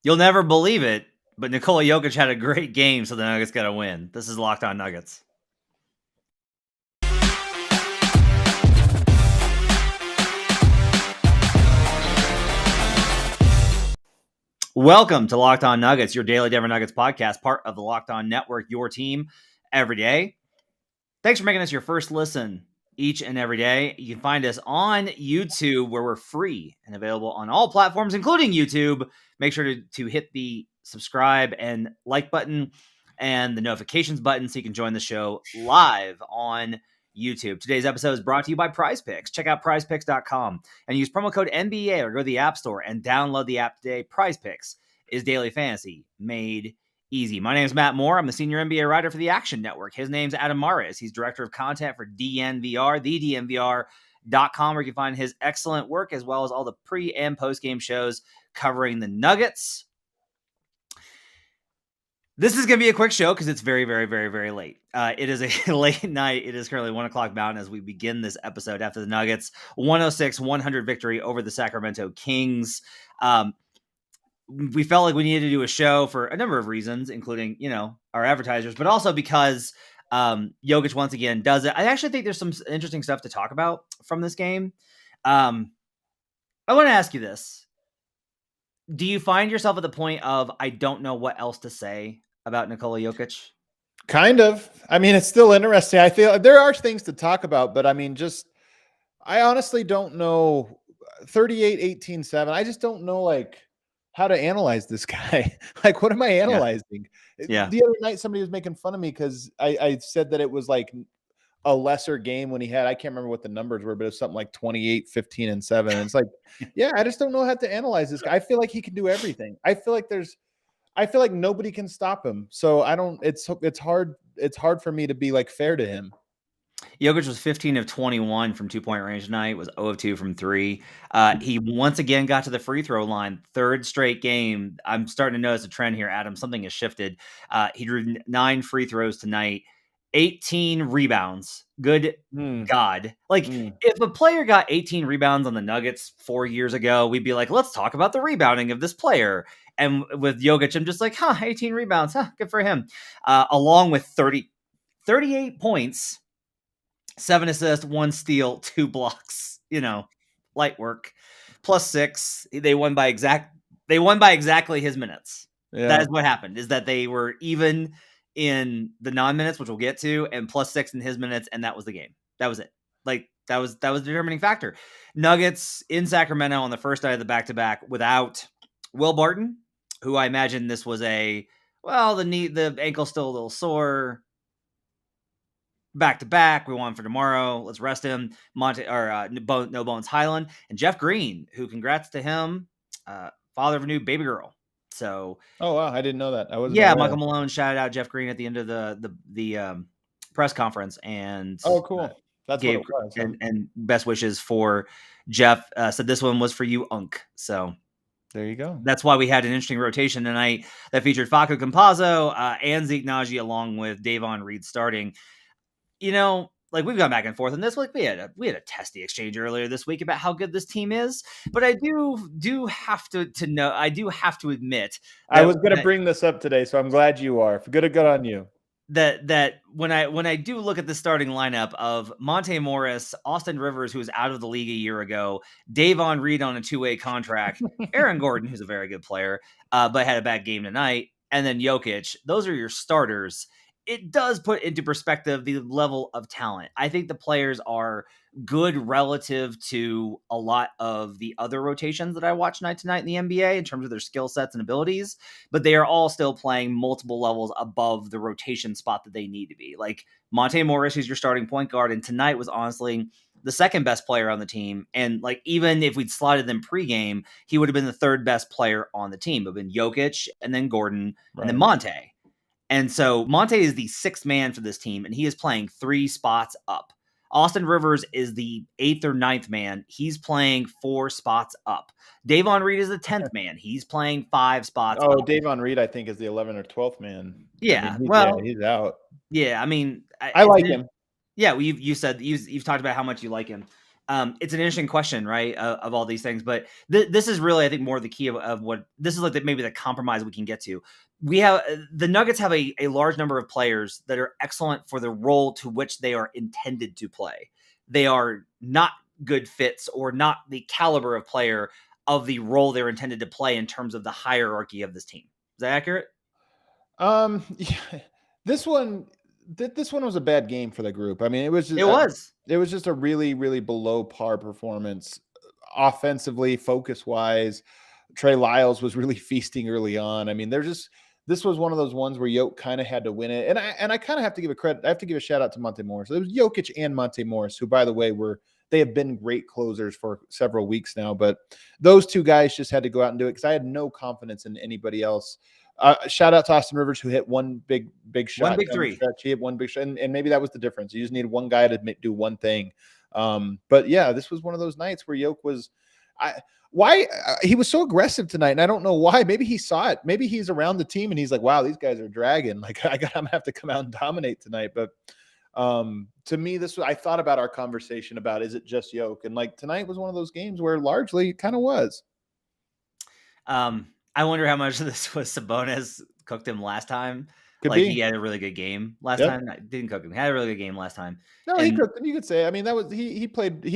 You'll never believe it, but Nikola Jokic had a great game, so the Nuggets got to win. This is Locked On Nuggets. Welcome to Locked On Nuggets, your daily Denver Nuggets podcast, part of the Locked On Network, your team every day. Thanks for making us your first listen each and every day. You can find us on YouTube, where we're free and available on all platforms, including YouTube. Make sure to hit the subscribe and like button and the notifications button so you can join the show live on YouTube. Today's episode is brought to you by PrizePicks. Check out prizepicks.com and use promo code NBA or go to the App Store and download the app today. PrizePicks is daily fantasy made easy. My name is Matt Moore. I'm the senior NBA writer for the Action Network. His name's Adam Mares. He's director of content for DNVR, thednvr.com, where you can find his excellent work as well as all the pre and post game shows covering the Nuggets. This is going to be a quick show because it's very, very, very, very late. It is a late night. It is currently 1 o'clock Mountain as we begin this episode after the Nuggets 106-100 victory over the Sacramento Kings. We felt like we needed to do a show for a number of reasons, including, our advertisers, but also because Jokic once again does it. I actually think there's some interesting stuff to talk about from this game. I want to ask you this. Do you find yourself at the point of, I don't know what else to say about Nikola Jokic? Kind of. I mean, it's still interesting. I feel there are things to talk about, but I mean, I honestly don't know. 38, 18, 7. I just don't know, how to analyze this guy. What am I analyzing? Yeah. The other night, somebody was making fun of me because I said that it was like a lesser game when he had, I can't remember what the numbers were, but it was something like 28, 15, and 7. And it's like, yeah, I just don't know how to analyze this guy. I feel like he can do everything. I feel like nobody can stop him. So it's hard for me to be fair to him. Jokic was 15 of 21 from 2-point range tonight, was 0 of 2 from 3. He once again got to the free throw line, third straight game. I'm starting to notice a trend here, Adam. Something has shifted. He drew 9 free throws tonight, 18 rebounds. Good God. If a player got 18 rebounds on the Nuggets 4 years ago, we'd be like, let's talk about the rebounding of this player. And with Jokic, I'm just like, 18 rebounds. Good for him. Along with 38 points, 7 assists, 1 steal, 2 blocks, light work, plus 6. They won by exactly his minutes. Yeah. That is what happened, is that they were even in the non-minutes, which we'll get to, and plus 6 in his minutes. And that was the game. That was it. That was the determining factor. Nuggets in Sacramento on the first night of the back-to-back without Will Barton, who I imagine this was the ankle's still a little sore. Back-to-back, we want him for tomorrow. Let's rest him. No Bones Highland and Jeff Green, who, congrats to him, father of a new baby girl. So, oh wow, I didn't know that. I was Michael Malone shouted out Jeff Green at the end of the press conference, and cool. That's gave what it was. And best wishes for Jeff. Said this one was for you, Unk. So there you go. That's why we had an interesting rotation tonight that featured Facu Campazzo and Zeke Naji, along with Davon Reed starting. We've gone back and forth on this. We had a testy exchange earlier this week about how good this team is, but I do have to know. I do have to admit, I was going to bring this up today, so I'm glad you are. Good on you. That when I do look at the starting lineup of Monte Morris, Austin Rivers, who was out of the league a year ago, Davon Reed on a 2-way contract, Aaron Gordon, who's a very good player, but had a bad game tonight, and then Jokic. Those are your starters. It does put into perspective the level of talent. I think the players are good relative to a lot of the other rotations that I watch night to night in the NBA in terms of their skill sets and abilities, but they are all still playing multiple levels above the rotation spot that they need to be. Like Monte Morris, who's your starting point guard, and tonight was honestly the second best player on the team. And even if we'd slotted them pregame, he would have been the third best player on the team. It would have been Jokic and then Gordon and then Monte. And so Monte is the 6th man for this team, and he is playing 3 spots up. Austin Rivers is the 8th or 9th man. He's playing 4 spots up. Davon Reed is the 10th man. He's playing 5 spots up. Davon Reed, I think, is the 11th or 12th man. Yeah. He's out. Yeah. I mean, I like him. Yeah. You've talked about how much you like him. It's an interesting question, right? Of all these things, but this is really, I think, more the key of what this is like. Maybe the compromise we can get to. We have the Nuggets have a large number of players that are excellent for the role to which they are intended to play. They are not good fits or not the caliber of player of the role they're intended to play in terms of the hierarchy of this team. Is that accurate? Yeah, this one, this one was a bad game for the group. I mean, It was. it was just a really, really below par performance, offensively, focus wise. Trey Lyles was really feasting early on. I mean, this was one of those ones where Yoke kind of had to win it, and I kind of have to give a credit. I have to give a shout out to Monte Morris. It was Jokic and Monte Morris, who, by the way, they have been great closers for several weeks now. But those two guys just had to go out and do it because I had no confidence in anybody else. Shout out to Austin Rivers, who hit one big One shot big down the three. stretch. He hit one big shot, and maybe that was the difference. You just needed one guy to do one thing. But yeah, this was one of those nights where Yoke was. He was so aggressive tonight, and I don't know why. Maybe he saw it. Maybe he's around the team, and he's like, "Wow, these guys are dragging. Like, I'm gonna have to come out and dominate tonight." But to me, I thought about our conversation about is it just Yoke, and like tonight was one of those games where largely it kind of was. I wonder how much of this was Sabonis cooked him last time. Could Like be. he had a really good game last Yep. time. Didn't cook him. He had a really good game last time. No, he And could. You could say. I mean, that was he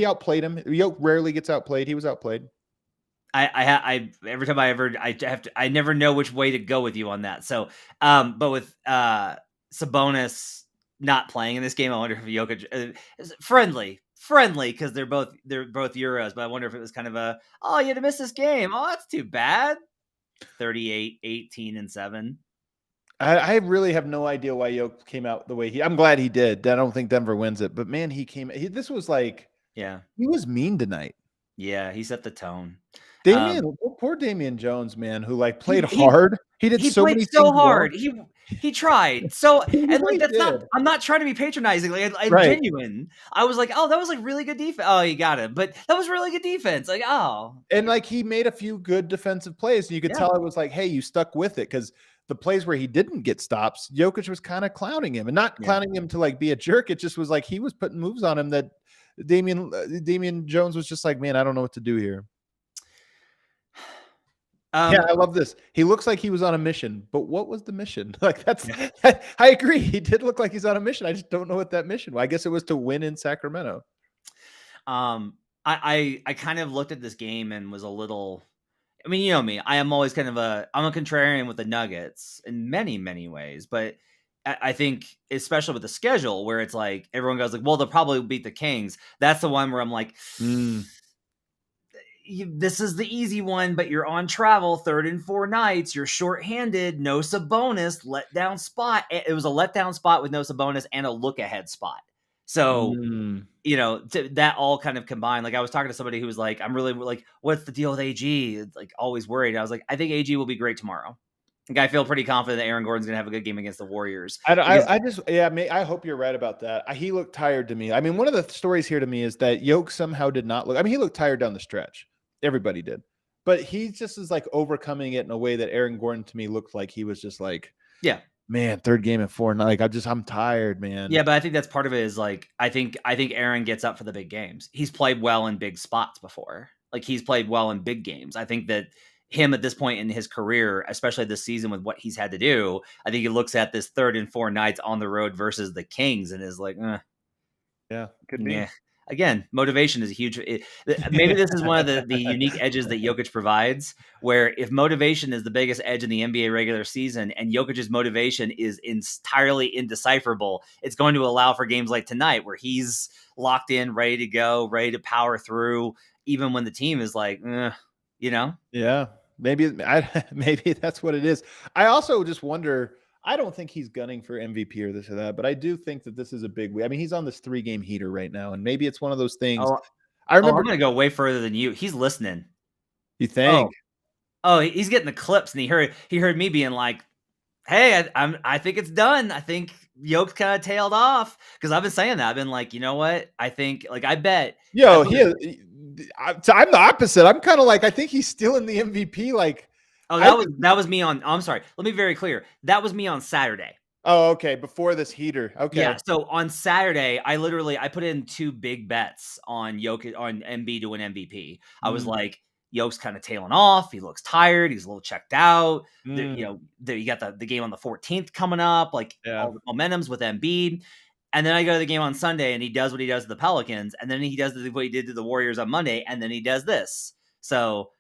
outplayed him. Yoke rarely gets outplayed. He was outplayed. I every time I never know which way to go with you on that. So, but with Sabonis not playing in this game, I wonder if Jokic is friendly because they're both Euros. But I wonder if it was kind of you had to miss this game. Oh, that's too bad. 38, 18, and 7. I really have no idea why Yoke came out the way I'm glad he did. I don't think Denver wins it, but man, this was like, Yeah. he was mean tonight. Yeah, he set the tone. Poor Damian Jones, man, who like played He hard. He did he so played many so things well. hard. He tried. So He and like really that's did. not I'm not trying to be patronizing. Like I'm Right. genuine. I was like, "Oh, that was like really good defense." Oh, you got it. But that was really good defense. Like, oh. And like he made a few good defensive plays, and you could Yeah. tell it was like, hey, you stuck with it because the plays where he didn't get stops, Jokic was kind of clowning him and not Yeah. clowning him to like be a jerk. It just was like he was putting moves on him that Damian Jones was just like, man, I don't know what to do here. Yeah, I love this. He looks like he was on a mission, but what was the mission? Like I agree. He did look like he's on a mission. I just don't know what that mission was. I guess it was to win in Sacramento. I kind of looked at this game and was a little. I mean, you know me. I'm always kind of I'm a contrarian with the Nuggets in many many ways, but I think especially with the schedule where it's like everyone goes like, well, they'll probably beat the Kings. That's the one where I'm like. This is the easy one, but you're on travel 3rd and 4 nights. You're shorthanded, no Sabonis, letdown spot. It was a letdown spot with no Sabonis and a look ahead spot. So, that all kind of combined. Like I was talking to somebody who was like, I'm really like, what's the deal with AG? It's like always worried. I was like, I think AG will be great tomorrow. Like, I feel pretty confident that Aaron Gordon's going to have a good game against the Warriors. I hope you're right about that. He looked tired to me. I mean, one of the stories here to me is that Yoke somehow did not look. I mean, he looked tired down the stretch. Everybody did, but he just is like overcoming it in a way that Aaron Gordon to me looked like he was just like, yeah, man, 3rd game at 4. Like I'm tired, man. Yeah, but I think that's part of it is like I think Aaron gets up for the big games. He's played well in big spots before. Like he's played well in big games. I think that him at this point in his career, especially this season with what he's had to do, I think he looks at this 3rd and 4 nights on the road versus the Kings and is like, yeah, could be. Yeah. Again, motivation is a huge. Maybe this is one of the unique edges that Jokic provides, where if motivation is the biggest edge in the NBA regular season, and Jokic's motivation is entirely indecipherable, it's going to allow for games like tonight, where he's locked in, ready to go, ready to power through, even when the team is like, Yeah, maybe that's what it is. I also just wonder. I don't think he's gunning for MVP or this or that, but I do think that this is a big week. I mean, he's on this 3-game heater right now, and maybe it's one of those things. I remember. I'm going to go way further than you. He's listening. You think? Oh, he's getting the clips, and he heard me being like, "Hey, I think it's done. I think Yoke's kind of tailed off," because I've been saying that. I've been like, you know what? I think I bet. I'm the opposite. I'm kind of like I think he's still in the MVP. Like. Oh, that was me on. I'm sorry. Let me be very clear. That was me on Saturday. Oh, okay. Before this heater. Yeah, Okay. so on Saturday, I put in 2 big bets on Jokic on Embiid to win MVP. I was Mm, like, Jokic's kinda tailing off, he looks tired, he's a little checked out. mm, You got the game on the 14th coming up, like, yeah. all the momentum's with Embiid, and then I go to the game on Sunday, and he does what he does to the Pelicans, and then he does what he did to the Warriors on Monday, and then he does this. So,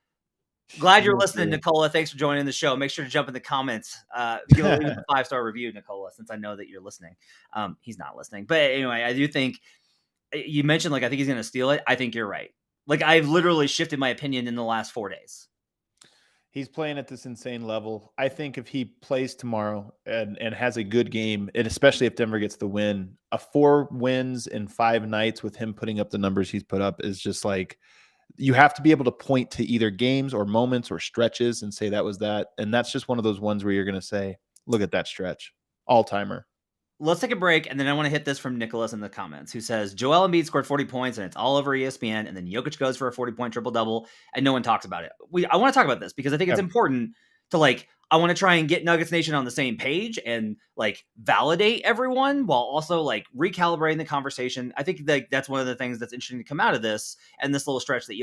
glad you're Oh, listening, dear. Nikola. Thanks for joining the show. Make sure to jump in the comments. Leave us a 5-star review, Nikola, since I know that you're listening. He's not listening, but anyway, I do think you mentioned like I think he's going to steal it. I think you're right. Like I've literally shifted my opinion in the last 4 days. He's playing at this insane level. I think if he plays tomorrow and has a good game, and especially if Denver gets the win, a 4 wins in 5 nights with him putting up the numbers he's put up is just like you have to be able to point to either games or moments or stretches and say that was that. And that's just one of those ones where you're going to say, look at that stretch, all timer. Let's take a break, and then I want to hit this from Nicholas in the comments, who says Joel Embiid scored 40 points, and it's all over ESPN, and then Jokic goes for a 40-point triple-double, and no one talks about it. I want to talk about this because I think it's Yeah. important to, like, I want to try and get Nuggets Nation on the same page and, like, validate everyone while also, like, recalibrating the conversation. I think that that's one of the things that's interesting to come out of this, and this little stretch that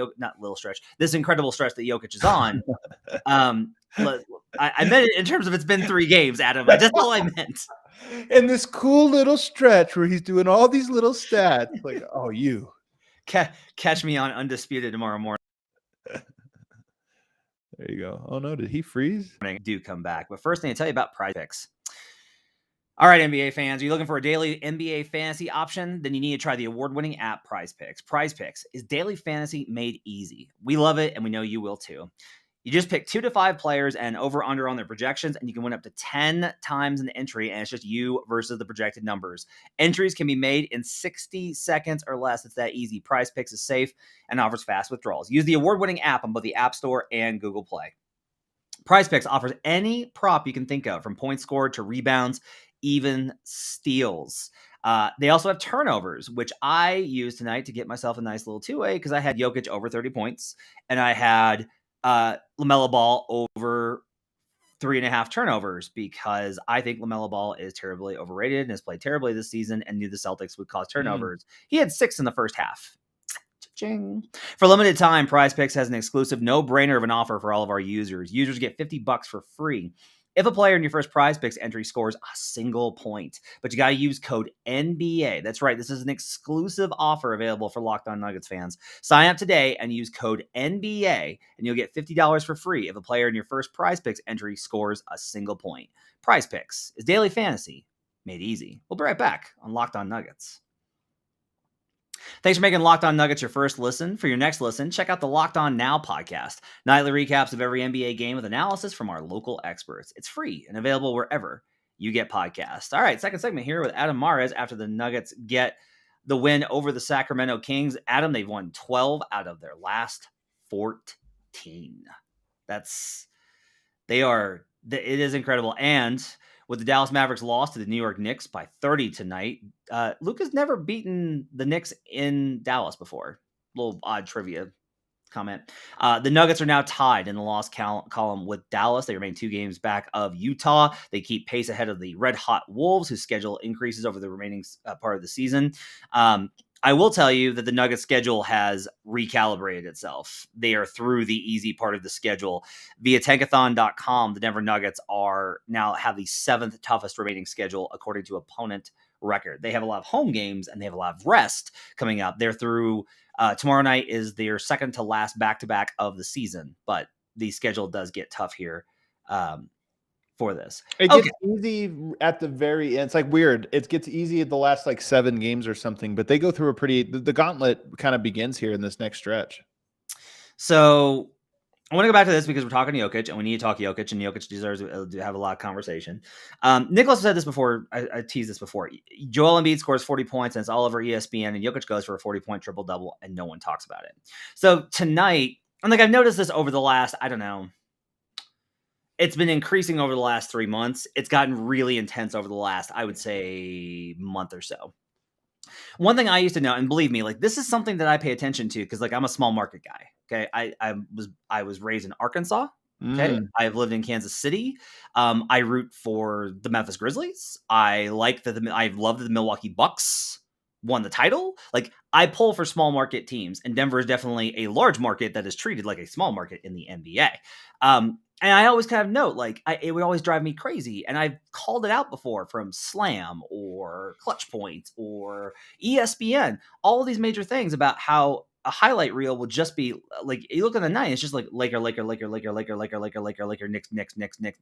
this incredible stretch that Jokic is on. Um, I meant it in terms of it's been 3 games, Adam. That's all I meant. And this cool little stretch where he's doing all these little stats, like, oh, you. Catch me on Undisputed tomorrow morning. There you go. Oh no, did he freeze? Do come back. But first thing to tell you about Prize Picks. All right, NBA fans, are you looking for a daily NBA fantasy option? Then you need to try the award-winning app Prize Picks. Prize Picks is daily fantasy made easy. We love it, and we know you will too. You just pick 2 to 5 players and over/under on their projections, and you can win up to 10 times an entry, and it's just you versus the projected numbers. Entries can be made in 60 seconds or less. It's that easy. Prize Picks is safe and offers fast withdrawals. Use the award-winning app on both the App Store and Google Play. Prize Picks offers any prop you can think of, from points scored to rebounds, even steals. They also have turnovers, which I used tonight to get myself a nice little 2-way because I had Jokic over 30 points and I had LaMelo Ball over 3.5 turnovers because I think LaMelo Ball is terribly overrated and has played terribly this season and knew the Celtics would cause turnovers. He had 6 in the first half. Cha-ching. For limited time, Prize Picks has an exclusive no-brainer of an offer for all of our users. Users get $50 for free if a player in your first Prize Picks entry scores a single point. But you got to use code NBA. That's right. This is an exclusive offer available for Locked On Nuggets fans. Sign up today and use code NBA, and you'll get $50 for free if a player in your first Prize Picks entry scores a single point. Prize Picks is daily fantasy made easy. We'll be right back on Locked On Nuggets. Thanks for making Locked On Nuggets your first listen. For your next listen, check out the Locked On Now podcast. Nightly recaps of every NBA game with analysis from our local experts. It's free and available wherever you get podcasts. All right, second segment here with Adam Mares after the Nuggets get the win over the Sacramento Kings. Adam, they've won 12 out of their last 14. It is incredible. And with the Dallas Mavericks loss to the New York Knicks by 30 tonight, Luka's never beaten the Knicks in Dallas before. Little odd trivia comment. The Nuggets are now tied in the loss column with Dallas. They remain 2 games back of Utah. They keep pace ahead of the Red Hot Wolves, whose schedule increases over the remaining part of the season. I will tell you that the Nuggets schedule has recalibrated itself. They are through the easy part of the schedule. Via tankathon.com, the Denver Nuggets have the 7th toughest remaining schedule according to opponent record. They have a lot of home games and they have a lot of rest coming up. They're through tomorrow night is their second to last back-to-back of the season, but the schedule does get tough here for this. It gets easy at the very end. It's like weird. It gets easy at the last like 7 games or something, but they go through the gauntlet kind of begins here in this next stretch. So I want to go back to this because we're talking Jokic and we need to talk Jokic, and Jokic deserves to have a lot of conversation. Nicholas said this before. I teased this before. Joel Embiid scores 40 points and it's all over ESPN, and Jokic goes for a 40-point triple-double and no one talks about it. So tonight, and like I've noticed this over the last, I don't know, it's been increasing over the last 3 months. It's gotten really intense over the last, I would say, month or so. One thing I used to know, and believe me, like this is something that I pay attention to because like I'm a small market guy. Okay. I was raised in Arkansas. Okay. Mm. I've lived in Kansas City. I root for the Memphis Grizzlies. I like that I love that the Milwaukee Bucks won the title. Like, I pull for small market teams, and Denver is definitely a large market that is treated like a small market in the NBA. And I always kind of note, like, it would always drive me crazy. And I've called it out before from Slam or Clutch Point or ESPN, all of these major things about how a highlight reel will just be like, you look at the night, it's just like Laker, Knicks,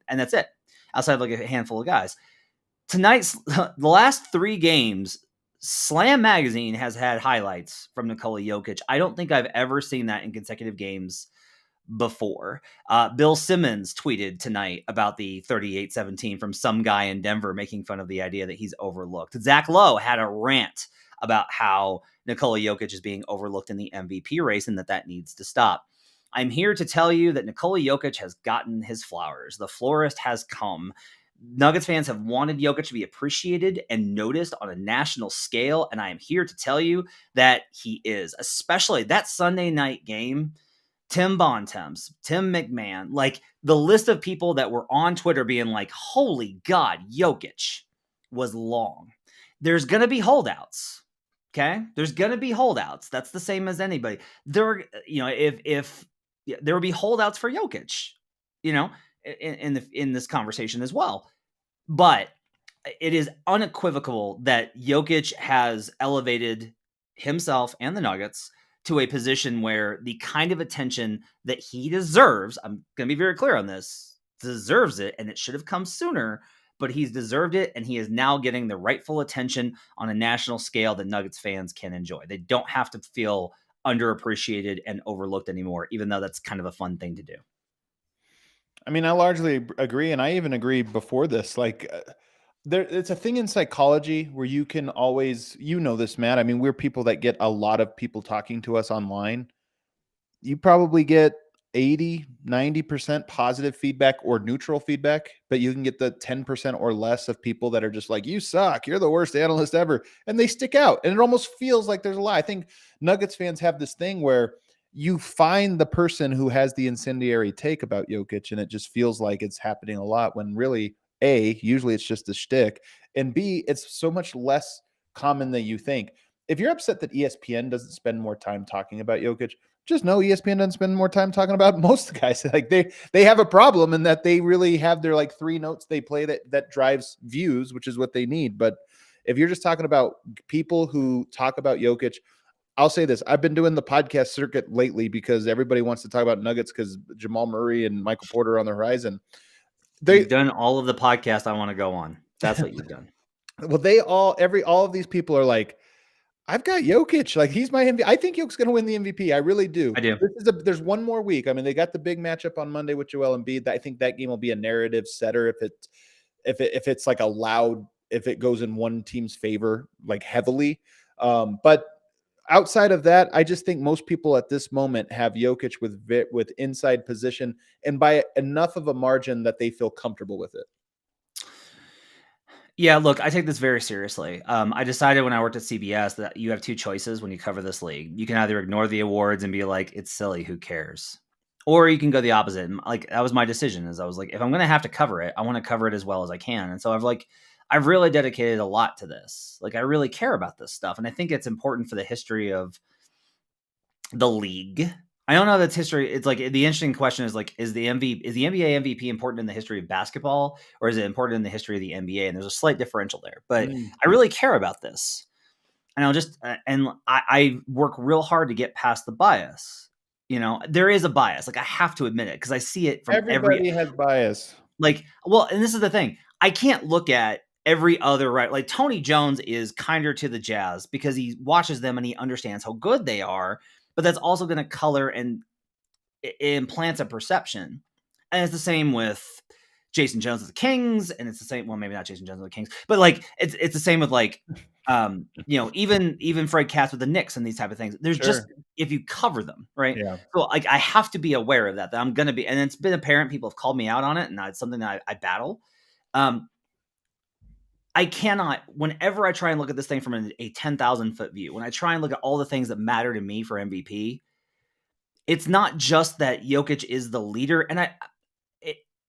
and that's it. Outside of like a handful of guys. Tonight's the last 3 games, Slam Magazine has had highlights from Nikola Jokic. I don't think I've ever seen that in consecutive games before. Bill Simmons tweeted tonight about the 38-17 from some guy in Denver making fun of the idea that he's overlooked. Zach Lowe had a rant about how Nikola Jokic is being overlooked in the MVP race and that needs to stop. I'm here to tell you that Nikola Jokic has gotten his flowers. The florist has come. Nuggets fans have wanted Jokic to be appreciated and noticed on a national scale, and I am here to tell you that he is, especially that Sunday night game. Tim Bontemps, Tim McMahon, like the list of people that were on Twitter being like, holy God, Jokic was long. There's going to be holdouts. Okay. There's going to be holdouts. That's the same as anybody. If there would be holdouts for Jokic, in this conversation as well. But it is unequivocal that Jokic has elevated himself and the Nuggets to a position where the kind of attention that he deserves, I'm going to be very clear on this, deserves it, and it should have come sooner, but he's deserved it, and he is now getting the rightful attention on a national scale that Nuggets fans can enjoy. They don't have to feel underappreciated and overlooked anymore, even though that's kind of a fun thing to do. I mean, I largely agree, and I even agree before this. Like, it's a thing in psychology where you can always, this, Matt. I mean, we're people that get a lot of people talking to us online. You probably get 80-90% positive feedback or neutral feedback, but you can get the 10% or less of people that are just like, you suck, you're the worst analyst ever, and they stick out, and it almost feels like there's a lie. I think Nuggets fans have this thing where you find the person who has the incendiary take about Jokic, and it just feels like it's happening a lot when really, A, usually it's just a shtick, and B, it's so much less common than you think. If you're upset that ESPN doesn't spend more time talking about Jokic, just know ESPN doesn't spend more time talking about most of the guys. Like they have a problem in that they really have their like 3 notes they play that drives views, which is what they need. But if you're just talking about people who talk about Jokic, I'll say this. I've been doing the podcast circuit lately because everybody wants to talk about Nuggets because Jamal Murray and Michael Porter are on the horizon. You've done all of the podcasts I want to go on. That's what you've done. Well, all of these people are like, I've got Jokic. Like, he's my MVP. I think Jokic's going to win the MVP. I really do. I do. There's one more week. I mean, they got the big matchup on Monday with Joel Embiid. I think that game will be a narrative setter if it's like if it goes in one team's favor, like heavily. But outside of that, I just think most people at this moment have Jokic with inside position and by enough of a margin that they feel comfortable with it. Yeah, look, I take this very seriously. I decided when I worked at CBS that you have 2 choices when you cover this league. You can either ignore the awards and be like, it's silly, who cares? Or you can go the opposite. And like, that was my decision, is I was like, if I'm going to have to cover it, I want to cover it as well as I can. And so I've really dedicated a lot to this. Like, I really care about this stuff. And I think it's important for the history of the league. I don't know that's history. It's like the interesting question is like, is the NBA MVP important in the history of basketball, or is it important in the history of the NBA? And there's a slight differential there, but I really care about this. And I work real hard to get past the bias. There is a bias. Like, I have to admit it because I see it from Everybody has bias. Like, well, and this is the thing. I can't look at every other right. Like, Tony Jones is kinder to the Jazz because he watches them and he understands how good they are, but that's also going to color and it implants a perception. And it's the same with Jason Jones of the Kings, and it's the same. Well, maybe not Jason Jones of the Kings, but like it's the same with like even Fred Katz with the Knicks and these type of things. There's just, if you cover them, right? Yeah. So like I have to be aware of that I'm going to be, and it's been apparent. People have called me out on it, and it's something that I battle. I cannot, whenever I try and look at this thing from a 10,000 foot view, when I try and look at all the things that matter to me for MVP, it's not just that Jokic is the leader. And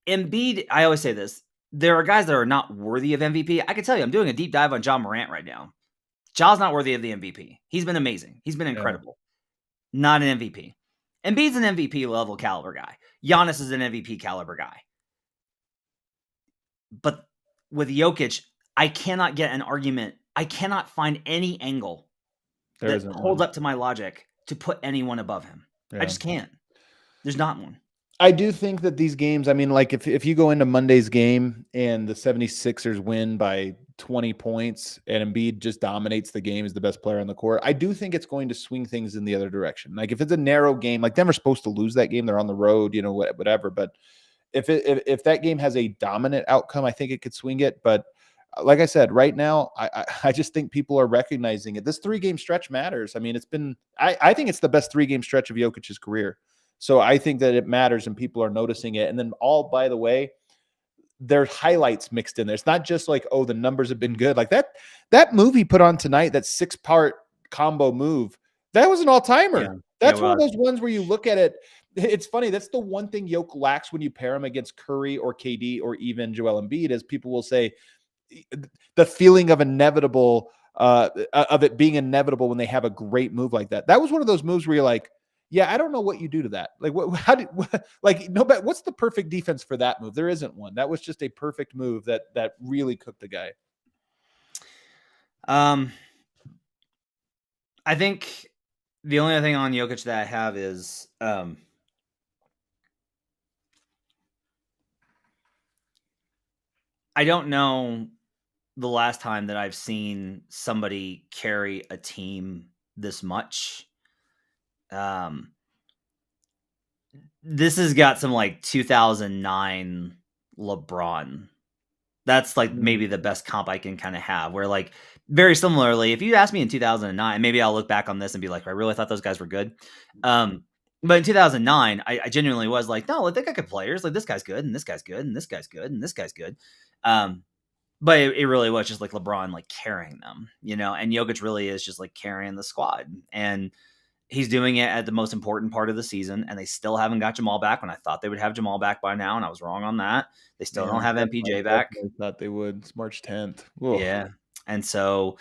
Embiid, I always say this. There are guys that are not worthy of MVP. I can tell you, I'm doing a deep dive on John Morant right now. Ja's not worthy of the MVP. He's been amazing. He's been Yeah. incredible. Not an MVP. Embiid's an MVP level caliber guy. Giannis is an MVP caliber guy. But with Jokic, I cannot get an argument. I cannot find any angle There that isn't holds one. up to my logic to put anyone above him. I Yeah. just can't. There's not one. I do think that these games, I mean, like if you go into Monday's game and the 76ers win by 20 points and Embiid just dominates the game as the best player on the court, I do think it's going to swing things in the other direction. Like if it's a narrow game, like Denver's supposed to lose that game, they're on the road, whatever. But if that game has a dominant outcome, I think it could swing it. But like I said, right now, I just think people are recognizing it. This 3-game stretch matters. I mean, I think it's the best 3-game stretch of Jokic's career. So I think that it matters and people are noticing it. And then by the way, there's highlights mixed in there. It's not just like, oh, the numbers have been good. Like that move he put on tonight, that 6-part combo move, that was an all-timer. Yeah. That's one of those ones where you look at it. It's funny. That's the one thing Jokic lacks when you pair him against Curry or KD or even Joel Embiid, is people will say the feeling of of it being inevitable when they have a great move like that. That was one of those moves where you're like, yeah, I don't know what you do to that. Like, what's the perfect defense for that move? There isn't one. That was just a perfect move that really cooked the guy. I think the only other thing on Jokic that I have is I don't know the last time that I've seen somebody carry a team this much. This has got some like 2009 LeBron. That's like maybe the best comp I can kind of have, where like very similarly, if you asked me in 2009, maybe I'll look back on this and be like, I really thought those guys were good. But in 2009, I genuinely was like, no, like they got good players. Like this guy's good, and this guy's good, and this guy's good, and this guy's good. But it really was just like LeBron like carrying them, and Jokic really is just like carrying the squad. And he's doing it at the most important part of the season, and they still haven't got Jamal back when I thought they would have Jamal back by now, and I was wrong on that. They still don't have MPJ back. I thought they would. It's March 10th. Ugh. Yeah. And so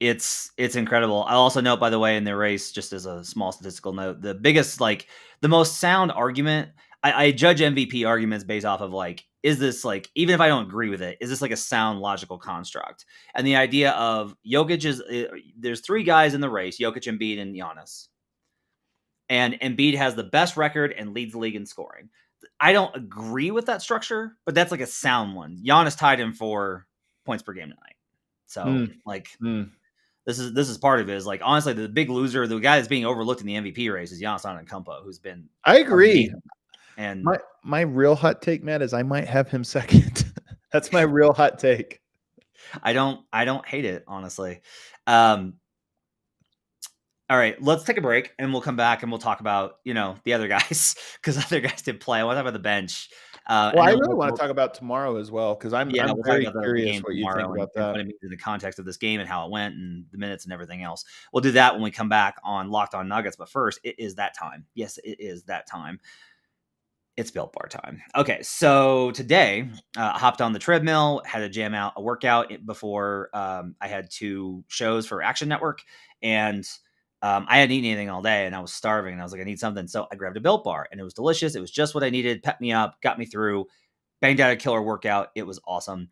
it's incredible. I'll also note, by the way, in the race, just as a small statistical note, the biggest, like the most sound argument, I judge MVP arguments based off of like, is this like, even if I don't agree with it, is this like a sound logical construct? And the idea of Jokic there's 3 guys in the race, Jokic, Embiid, and Giannis. And Embiid has the best record and leads the league in scoring. I don't agree with that structure, but that's like a sound one. Giannis tied him for points per game tonight. So this is part of it. Is like, honestly, the big loser, the guy that's being overlooked in the MVP race is Giannis Antetokounmpo, who's been I agree. amazing. And my real hot take, Matt, is I might have him second. That's my real hot take. I don't hate it, honestly. All right, let's take a break and we'll come back and we'll talk about, the other guys, because other guys did play. I want to talk about the bench. Well, I really want to talk about tomorrow as well, because I'm very curious what you think about that. What it means in the context of this game and how it went and the minutes and everything else. We'll do that when we come back on Locked On Nuggets. But first, it is that time. Yes, it is that time. It's Built Bar time. Okay, so today, hopped on the treadmill, had to jam out a workout before I had 2 shows for Action Network, and I hadn't eaten anything all day, and I was starving, and I was like, I need something, so I grabbed a Built Bar, and it was delicious. It was just what I needed, pepped me up, got me through, banged out a killer workout. It was awesome.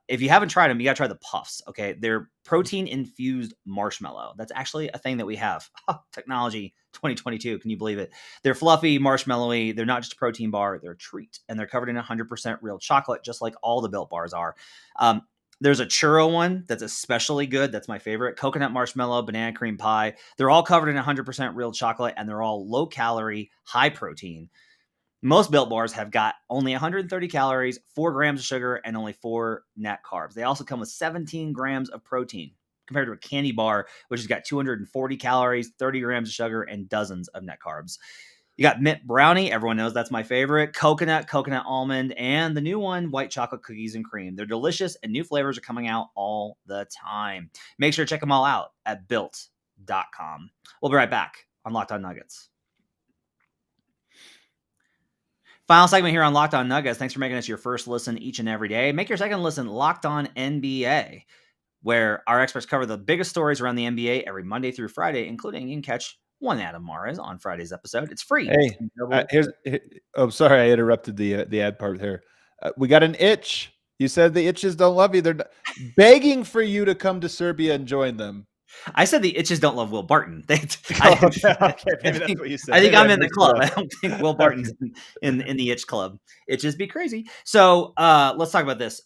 If you haven't tried them, you got to try the Puffs, okay? They're protein-infused marshmallow. That's actually a thing that we have. Technology 2022, can you believe it? They're fluffy, marshmallowy. They're not just a protein bar. They're a treat, and they're covered in 100% real chocolate, just like all the Built Bars are. There's a churro one that's especially good. That's my favorite. Coconut marshmallow, banana cream pie. They're all covered in 100% real chocolate, and they're all low-calorie, high protein. Most Built Bars have got only 130 calories, 4 grams of sugar, and only 4 net carbs. They also come with 17 grams of protein, compared to a candy bar, which has got 240 calories, 30 grams of sugar, and dozens of net carbs. You got mint brownie. Everyone knows that's my favorite. Coconut almond, and the new one, white chocolate cookies and cream. They're delicious, and new flavors are coming out all the time. Make sure to check them all out at built.com. We'll be right back on Locked On Nuggets. Final segment here on Locked On Nuggets. Thanks for making us your first listen each and every day. Make your second listen Locked On NBA, where our experts cover the biggest stories around the NBA every Monday through Friday, including you can catch one Adam Mares on Friday's episode. It's free. Hey, oh, sorry, I interrupted the ad part there. We got an itch. You said the itches don't love you. They're begging for you to come to Serbia and join them. I said the itches don't love Will Barton. Okay, maybe that's what you said. I think Maybe I'm I in the mixed it club. up. I don't think Will Barton's Okay. in the itch club. Itches be crazy. So let's talk about this.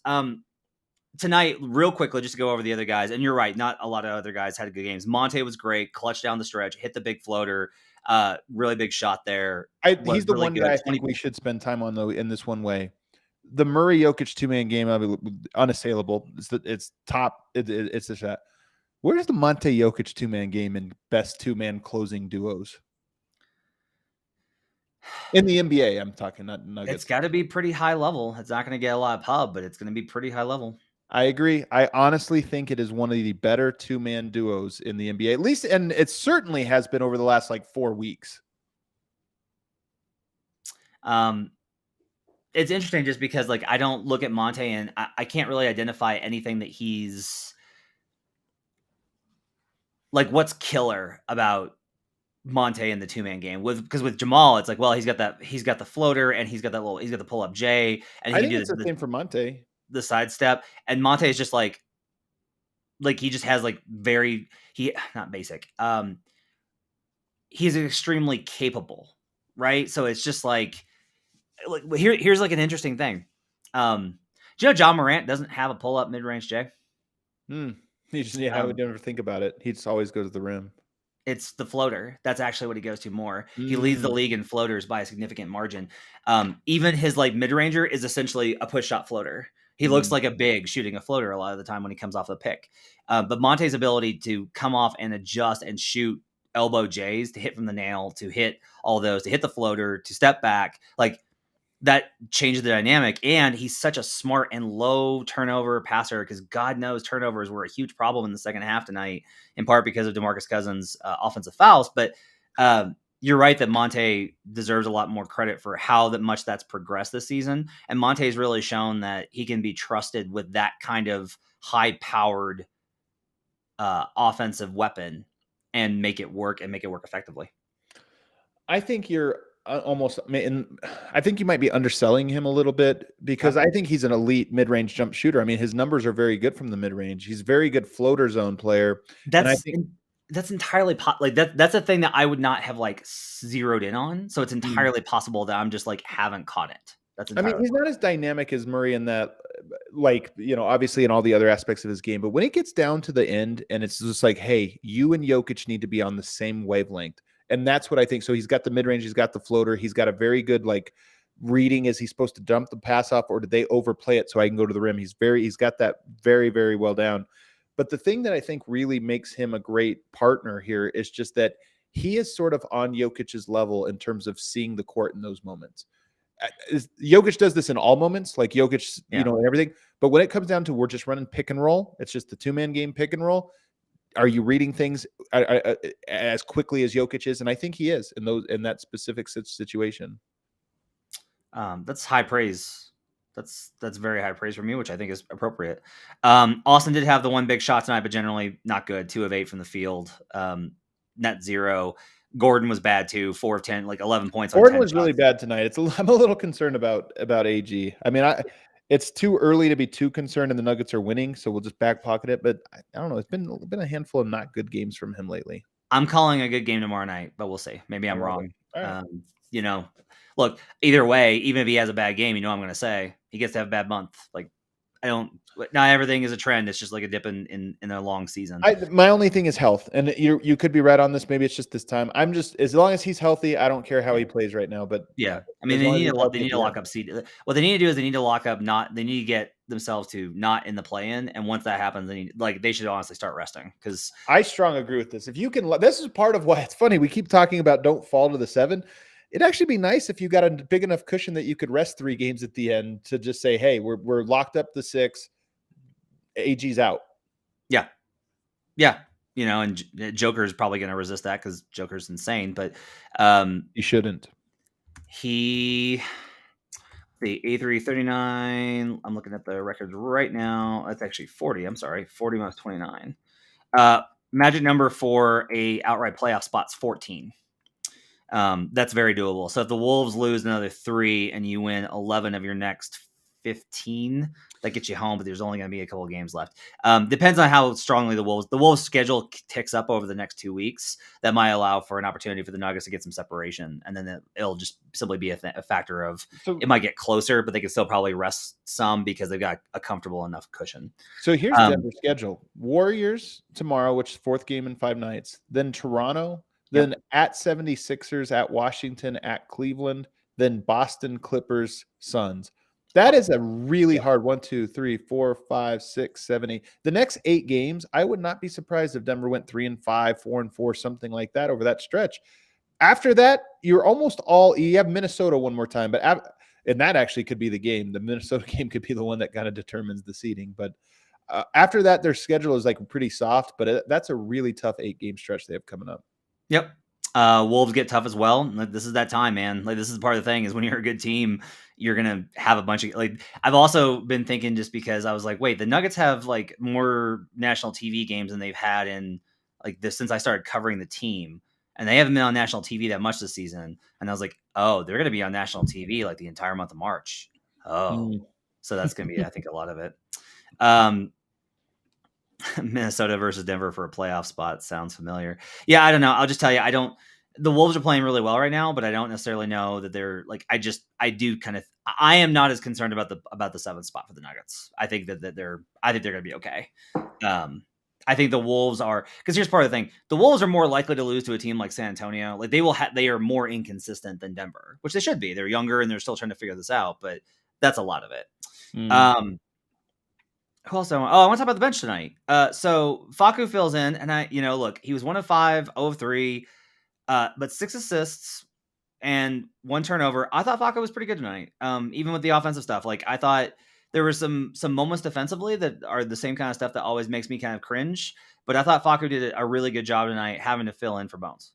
Tonight, real quickly, just to go over the other guys. And you're right, not a lot of other guys had good games. Monte was great, clutch down the stretch, hit the big floater, really big shot there. Was He's the really one guy good. I think we should spend time on, though, in this one way. The Murray Jokic 2-man game, unassailable. It's top. It's a shot. Where's the Monte Jokic 2-man game and best 2-man closing duos? In the NBA, I'm talking, not Nuggets. It's got to be pretty high level. It's not going to get a lot of pub, but it's going to be pretty high level. I agree. I honestly think it is one of the better 2-man duos in the NBA, at least, and it certainly has been over the last 4 weeks. It's interesting just because I don't look at Monte and I can't really identify anything that he's what's killer about Monte in the 2-man game because with Jamal, it's he's got the floater and he's got the pull up J and I he think can it's do the same for Monte. The sidestep, and Monte is just he just has very not basic. He's extremely capable, right? So it's just here's an interesting thing. Do you know John Morant doesn't have a pull up mid range J? I would never think about it. He just always goes to the rim. It's the floater. That's actually what he goes to more. He leads the Mm. league in floaters by a significant margin. Even his mid-ranger is essentially a push shot floater. He looks like a big shooting a floater a lot of the time when he comes off the pick. But Monte's ability to come off and adjust and shoot elbow J's, to hit from the nail, to hit all those, to hit the floater, to step back, that changes the dynamic. And he's such a smart and low turnover passer because God knows turnovers were a huge problem in the second half tonight, in part because of DeMarcus Cousins' offensive fouls. But you're right that Monte deserves a lot more credit for how much that's progressed this season. And Monte's really shown that he can be trusted with that kind of high-powered offensive weapon and make it work effectively. I think you're almost, and I think you might be underselling him a little bit because I think he's an elite mid-range jump shooter. I mean, his numbers are very good from the mid-range. He's a very good floater zone player. That's entirely that's a thing that I would not have zeroed in on. So it's entirely possible that I'm just haven't caught it. He's not as dynamic as Murray in that, obviously in all the other aspects of his game. But when it gets down to the end and it's just hey, you and Jokic need to be on the same wavelength. And that's what I think. So he's got the mid-range, he's got the floater, he's got a very good reading. Is he supposed to dump the pass off or did they overplay it so I can go to the rim? He's got that very, very well down. But the thing that I think really makes him a great partner here is just that he is sort of on Jokic's level in terms of seeing the court in those moments. Jokic does this in all moments, Jokic, and everything. But when it comes down to we're just running pick and roll, it's just the 2-man game pick and roll. Are you reading things as quickly as Jokic is? And I think he is in that specific situation. That's high praise. That's very high praise from you, which I think is appropriate. Austin did have the one big shot tonight, but generally not good. 2 of 8 from the field. Net 0. Gordon was bad too. 4 of 10, 11 points. Gordon was really bad tonight. I'm a little concerned about AG. I mean, it's too early to be too concerned, and the Nuggets are winning, so we'll just back pocket it. But I don't know. It's been a handful of not good games from him lately. I'm calling a good game tomorrow night, but we'll see. Maybe I'm wrong. Right. Look, either way, even if he has a bad game, I'm going to say he gets to have a bad month. Not everything is a trend. It's just a dip in a long season. My only thing is health, and you could be right on this. Maybe it's just this time. I'm just, as long as he's healthy, I don't care how he plays right now. But yeah, I mean, they need to lock up seed. What they need to do is they need to lock up. They need to get themselves to not in the play-in, and once that happens, they should honestly start resting. Because I strongly agree with this. If you can, this is part of why it's funny. We keep talking about don't fall to the 7. It'd actually be nice if you got a big enough cushion that you could rest 3 games at the end to just say, hey, we're locked up the 6. AG's out. Yeah. And Joker's probably going to resist that because Joker's insane, but he shouldn't. see, 83, 39. I'm looking at the records right now. That's actually 40. I'm sorry. 40 minus 29. Magic number for a outright playoff spot's 14. That's very doable. So if the Wolves lose another 3 and you win 11 of your next 15, that gets you home, but there's only going to be a couple of games left. Depends on how strongly the Wolves schedule ticks up over the next 2 weeks. That might allow for an opportunity for the Nuggets to get some separation, and then it'll just simply be a factor of So it might get closer, but they can still probably rest some because they've got a comfortable enough cushion. So here's Denver's schedule: Warriors tomorrow, which is fourth game in 5 nights. Then Toronto. Then Yep. at 76ers, at Washington, at Cleveland. Then Boston, Clippers, Suns. That is a really hard 1, 2, 3, 4, 5, 6, 7, 8. The next 8 games, I would not be surprised if Denver went 3-5, 4-4, something like that over that stretch. After that, you're almost all. You have Minnesota one more time, and that actually could be the game. The Minnesota game could be the one that kind of determines the seeding. But after that, their schedule is like pretty soft. But that's a really tough 8-game stretch they have coming up. Yep. Wolves get tough as well. Like, this is that time, man. Like, this is part of the thing is when you're a good team, you're gonna have a bunch of like. I've also been thinking just because I was like, wait, the Nuggets have like more national TV games than they've had in like this since I started covering the team, and they haven't been on national TV that much this season. And I was like, oh, they're gonna be on national TV like the entire month of March. Oh, so that's gonna be, I think, a lot of it. Minnesota versus Denver for a playoff spot sounds familiar. Yeah, I don't know. I'll just tell you, I don't. The Wolves are playing really well right now, but I don't necessarily know that they're like. I do kind of. I am not as concerned about the 7th spot for the Nuggets. I think that they're. I think they're going to be okay. I think the Wolves are, because here's part of the thing: the Wolves are more likely to lose to a team like San Antonio. Like they are more inconsistent than Denver, which they should be. They're younger and they're still trying to figure this out, but that's a lot of it. Who else I want? Oh, I want to talk about the bench tonight. So Facu fills in, and look, he was 1 of 5, 0 of 3, but 6 assists and 1 turnover. I thought Facu was pretty good tonight, even with the offensive stuff. Like, I thought there were some moments defensively that are the same kind of stuff that always makes me kind of cringe. But I thought Facu did a really good job tonight, having to fill in for Bones.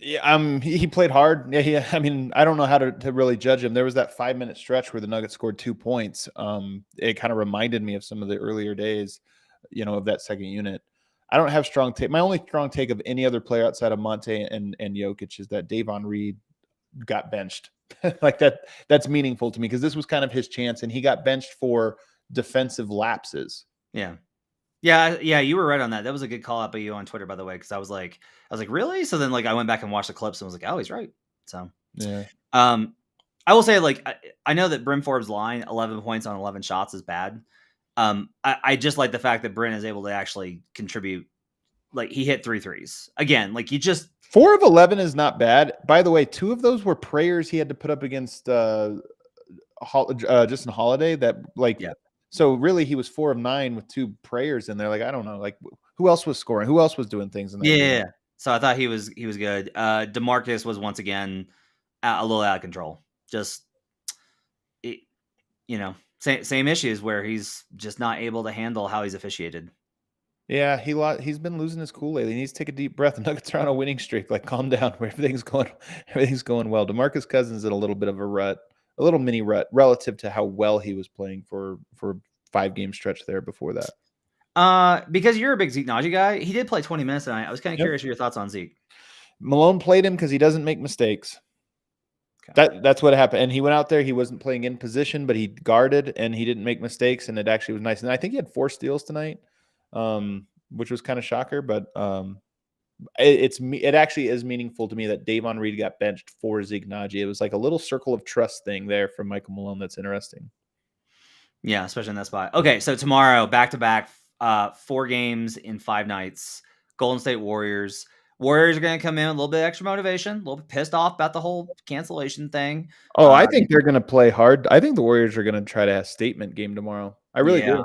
Yeah, he played hard. Yeah, I mean, I don't know how to really judge him. There was that 5-minute stretch where the Nuggets scored 2 points. It kind of reminded me of some of the earlier days, of that second unit. I don't have strong take. My only strong take of any other player outside of Monte and Jokic is that Davon Reed got benched. Like that's meaningful to me because this was kind of his chance, and he got benched for defensive lapses. Yeah. Yeah, you were right on that. That was a good call out by you on Twitter, by the way, because I was like, really? So then, like, I went back and watched the clips and was like, oh, he's right. So, yeah. I will say, like, I know that Bryn Forbes' line, 11 points on 11 shots, is bad. I just like the fact that Bryn is able to actually contribute. Like, he hit 3 threes again. Like, you just 4 of 11 is not bad. By the way, 2 of those were prayers he had to put up against Justin Holiday. That like. Yeah. So really, he was 4 of 9 with 2 prayers in there. Like, I don't know, like who else was scoring? Who else was doing things in that game? Yeah. So I thought he was good. DeMarcus was once again a little out of control. Just, same issues where he's just not able to handle how he's officiated. Yeah, he's been losing his cool lately. He needs to take a deep breath. The Nuggets are on a winning streak. Like, calm down. Everything's going well. DeMarcus Cousins in a little bit of a rut. A little mini rut relative to how well he was playing for 5-game stretch there before that. Because you're a big Zeke Naji guy, he did play 20 minutes tonight. I was kind of curious your thoughts on Zeke. Malone played him because he doesn't make mistakes. Okay. That's what happened. And he went out there. He wasn't playing in position, but he guarded and he didn't make mistakes. And it actually was nice. And I think he had 4 steals tonight, which was kind of shocker. But it actually is meaningful to me that Davon Reed got benched for Zeke Naji. It was like a little circle of trust thing there from Michael Malone. That's interesting. Yeah, especially in that spot. Okay, so tomorrow, back-to-back, 4 games in 5 nights. Golden State Warriors. Warriors are going to come in with a little bit extra motivation, a little bit pissed off about the whole cancellation thing. Oh, I think they're going to play hard. I think the Warriors are going to try to have a statement game tomorrow. I really do.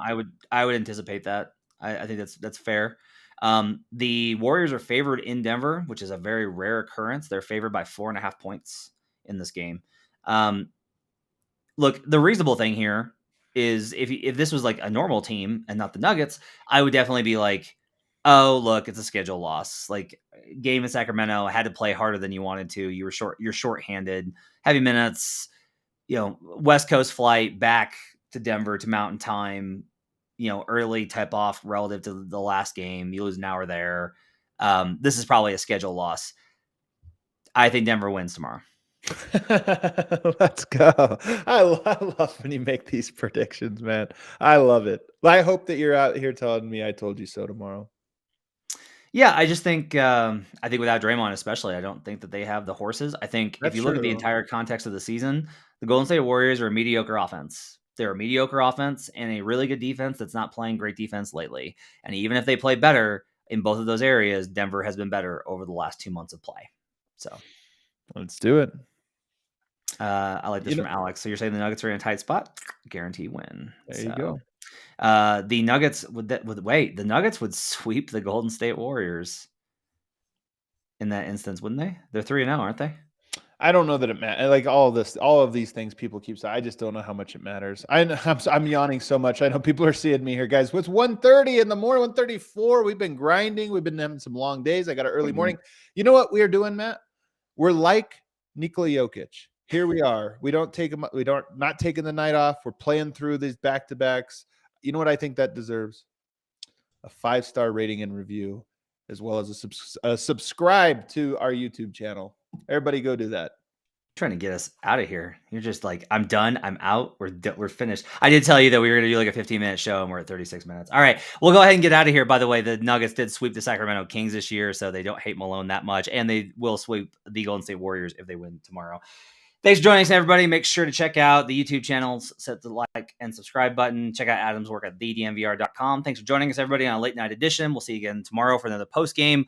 I would anticipate that. I think that's fair. The Warriors are favored in Denver, which is a very rare occurrence. They're favored by 4.5 points in this game. Look, the reasonable thing here is if this was like a normal team and not the Nuggets, I would definitely be like, oh, look, it's a schedule loss. Like, game in Sacramento, had to play harder than you wanted to. You're shorthanded, heavy minutes. West Coast flight back to Denver to Mountain Time, early tip off relative to the last game. You lose an hour there. This is probably a schedule loss. I think Denver wins tomorrow. Let's go. I love when you make these predictions, man. I love it. I hope that you're out here telling me I told you so tomorrow. Yeah, I just think without Draymond especially, I don't think that they have the horses. I think if That's you look at the true. entire context of the season, the Golden State Warriors are a mediocre offense. They're a mediocre offense and a really good defense that's not playing great defense lately. And even if they play better in both of those areas, Denver has been better over the last 2 months of play. So let's do it. I like this from Alex. So you're saying the Nuggets are in a tight spot? Guaranteed win. There you go. The Nuggets the Nuggets would sweep the Golden State Warriors in that instance, wouldn't they? They're 3-0, aren't they? I don't know that it matters. Like all of these things people keep saying. I just don't know how much it matters. I'm yawning so much. I know people are seeing me here, guys. It's 1:30 in the morning, 1:34. We've been grinding. We've been having some long days. I got an early morning. You know what we are doing, Matt? We're like Nikola Jokic. Here we are. We don't not taking the night off. We're playing through these back-to-backs. You know what I think that deserves? A 5-star rating and review, as well as a subscribe to our YouTube channel. Everybody go do that. Trying to get us out of here. You're just like, I'm done. I'm out. We're finished. I did tell you that we were going to do like a 15-minute show and we're at 36 minutes. All right. We'll go ahead and get out of here. By the way, the Nuggets did sweep the Sacramento Kings this year, so they don't hate Malone that much. And they will sweep the Golden State Warriors if they win tomorrow. Thanks for joining us, everybody. Make sure to check out the YouTube channels, set the like and subscribe button. Check out Adam's work at thednvr.com. Thanks for joining us, everybody, on a late night edition. We'll see you again tomorrow for another post game.